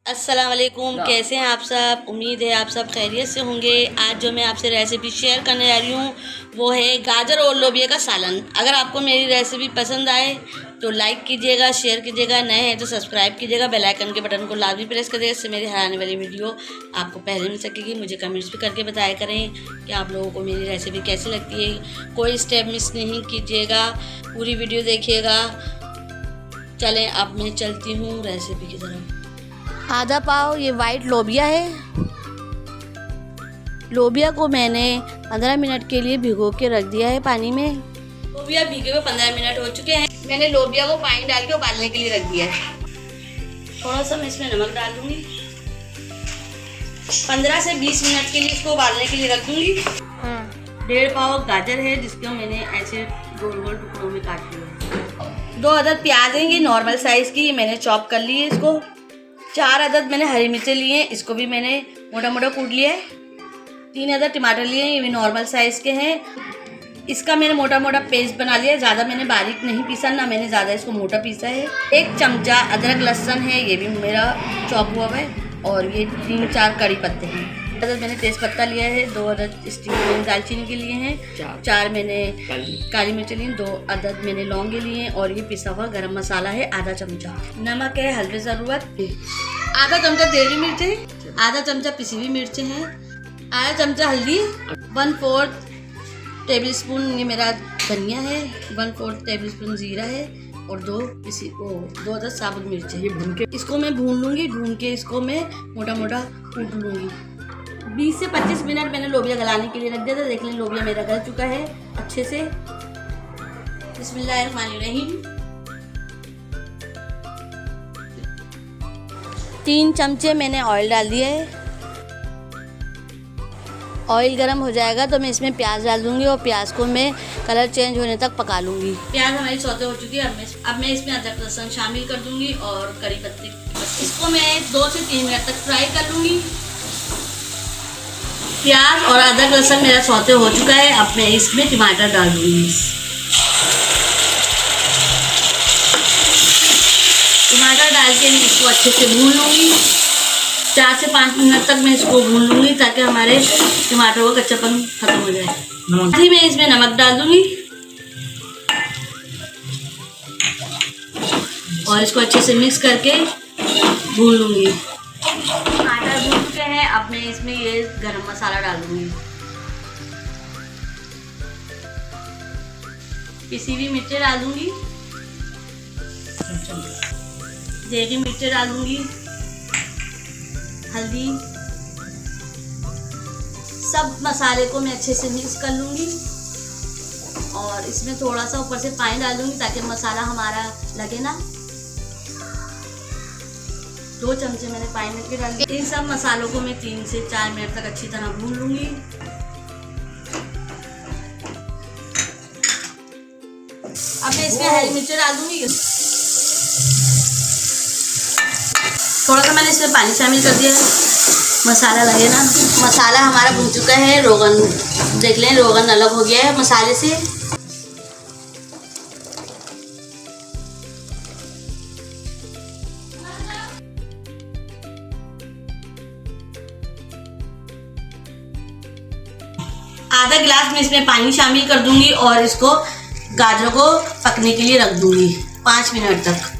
अस्सलाम वालेकुम। कैसे हैं आप सब? उम्मीद है आप सब खैरियत से होंगे। आज जो मैं आपसे रेसिपी शेयर करने जा रही हूँ वो है गाजर और लोबिया का सालन। अगर आपको मेरी रेसिपी पसंद आए तो लाइक कीजिएगा, शेयर कीजिएगा, नए हैं तो सब्सक्राइब कीजिएगा, बेल आइकन के बटन को लाजमी प्रेस करिएगा, इससे मेरी हर आने वाली वीडियो आपको पहले मिल सकेगी। मुझे कमेंट्स भी करके बताया करें कि आप लोगों को मेरी रेसिपी कैसी लगती है। कोई स्टेप मिस नहीं कीजिएगा, पूरी वीडियो देखिएगा। चलें अब मैं चलती हूँ रेसिपी की तरफ। आधा पाव ये वाइट लोबिया है। लोबिया को मैंने 15 मिनट के लिए भिगो के रख दिया है पानी में। लोबिया भीगे हुए 15 मिनट हो चुके हैं। मैंने लोबिया को पानी डाल के उबालने के लिए रख दिया है। थोड़ा सा मैं इसमें नमक डाल दूंगी। 15 से 20 मिनट के लिए इसको उबालने के लिए रख दूंगी। 1.5 पाव गाजर है जिसको मैंने ऐसे गोल गोल टुकड़ों में काट लिया है। 2 अदद प्याज है, ये नॉर्मल साइज की, ये मैंने चॉप कर ली है। इसको 4 अदद मैंने हरी मिर्चें लिए हैं, इसको भी मैंने मोटा मोटा कूट लिया है। 3 अदद टमाटर लिए हैं, ये भी नॉर्मल साइज़ के हैं। इसका मैंने मोटा मोटा पेस्ट बना लिया है। ज़्यादा मैंने बारीक नहीं पीसा, ना मैंने ज़्यादा इसको मोटा पीसा है। 1 चमचा अदरक लहसुन है, ये भी मेरा चॉप हुआ है। और ये 3-4 कड़ी पत्ते हैं। अदद मैंने तेज़ पत्ता लिया है। 2 अदद स्टीम दालचीनी के लिए हैं। 4 मैंने काली मिर्च ली, 2 अदद मैंने लौंगे लिए हैं। और ये पिसा हुआ गरम मसाला है आधा चमचा। नमक है हल्दी ज़रूरत, आधा चमचा देली मिर्च है, आधा चमचा पिसी हुई मिर्च है, आधा चमचा हल्दी, 1/4 टेबल स्पून ये मेरा धनिया है, 1/4 टेबल स्पून जीरा है और 2 अदद साबुत मिर्च है। ये भून के इसको मैं भून लूँगी। भून के इसको मैं मोटा मोटा कूट लूँगी। 20 से 25 मिनट मैंने लोबिया गलाने के लिए रख दिया था। देख लें लोबिया मेरा गल चुका है अच्छे से। बिस्मिल्लाहिर्रहमानिर्रहीम। 3 चमचे मैंने ऑयल डाल दिया है। ऑयल गर्म हो जाएगा तो मैं इसमें प्याज डाल दूंगी और प्याज को मैं कलर चेंज होने तक पका लूँगी। प्याज हमारी सौते हो चुकी है। अब मैं इसमें अदरक लहसुन शामिल कर दूंगी और करी पत्ते। इसको मैं 2 से 3 मिनट तक फ्राई कर लूँगी। प्याज और अदरक लहसुन मेरा सौते हो चुका है। अब मैं इसमें टमाटर डाल दूँगी। टमाटर डाल के मैं इसको अच्छे से भून लूँगी। 4 से 5 मिनट तक मैं इसको भून लूँगी ताकि हमारे टमाटरों का कच्चापन खत्म हो जाए। अभी मैं इसमें नमक डाल दूँगी और इसको अच्छे से मिक्स करके भून लूँगी। टमाटर भून चुके हैं। अब मैं इसमें ये गरम मसाला डाल दूँगी। पिसी हुई मिर्चें डाल दूँगी, देगी मिर्चें डाल दूँगी, हल्दी, सब मसाले को मैं अच्छे से मिक्स कर लूँगी। और इसमें थोड़ा सा ऊपर से पानी डाल दूँगी ताकि मसाला हमारा लगे ना। 2 चमचे मैंने पानी के डाल दिए। इन सब मसालों को मैं 3 से 4 मिनट तक अच्छी तरह भून लूँगी। अब मैं इसमें हरी मिर्चें डाल दूँगी। थोड़ा सा मैंने इसमें पानी शामिल कर दिया है, मसाला लगे ना। मसाला हमारा भून चुका है। रोगन देख लें, रोगन अलग हो गया है मसाले से। आधा गिलास में इसमें पानी शामिल कर दूंगी और इसको गाजरों को पकने के लिए रख दूंगी 5 मिनट तक।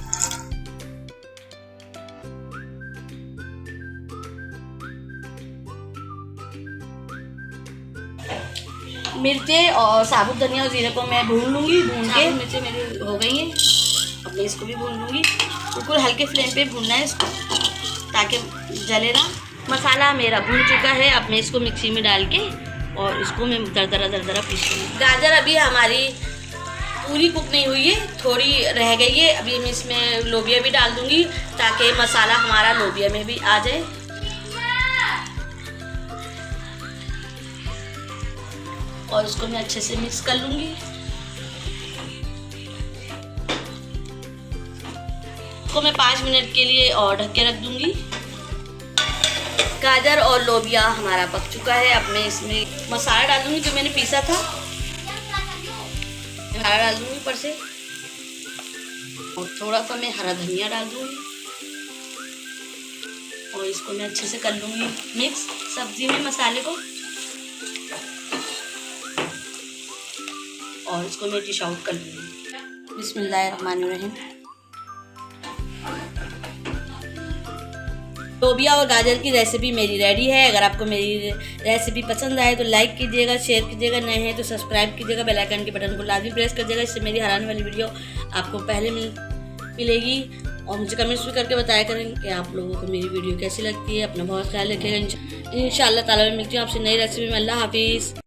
मिर्चें और साबुत धनिया और जीरे को मैं भून लूँगी। भून के मिर्चें मेरी हो गई हैं। अब मैं इसको भी भून लूँगी। बिल्कुल हल्के फ्लेम पे भूनना है इसको ताकि जले ना। मसाला मेरा भून चुका है। अब मैं इसको मिक्सी में डाल के और इसको मैं दरदरा पीस लूँगी। गाजर अभी हमारी पूरी कुक नहीं हुई है, थोड़ी रह गई है। अभी मैं इसमें लोबिया भी डाल दूँगी ताकि मसाला हमारा लोबिया में भी आ जाए। और इसको मैं अच्छे से मिक्स कर लूँगी। इसको मैं 5 मिनट के लिए और ढक के रख दूँगी। गाजर और लोबिया हमारा पक चुका है। अब मैं इसमें मसाला डाल दूँगी जो मैंने पीसा था। मसाला डाल दूँगी ऊपर से और थोड़ा सा मैं हरा धनिया डाल दूँगी। और इसको मैं अच्छे से कर लूँगी मिक्स सब्जी में मसाले को, और इसको मैं डिश आउट कर लूँगी। बिस्मिल्लाहिर्रहमानिर्रहीम। लोबिया और गाजर की रेसिपी मेरी रेडी है। अगर आपको मेरी रेसिपी पसंद आए तो लाइक कीजिएगा, शेयर कीजिएगा, नए हैं तो सब्सक्राइब कीजिएगा, बेल आइकन के बटन को लाजमी प्रेस कर दीजिएगा, इससे मेरी हर आने वाली वीडियो आपको पहले मिलेगी। और मुझे कमेंट्स भी करके बताया करें कि आप लोगों को मेरी वीडियो कैसी लगती है। अपना बहुत ख्याल रखिएगा। इंशाअल्लाह ताला मैं मिलती हूँ आपसे नई रेसिपी में। अल्लाह हाफिज़।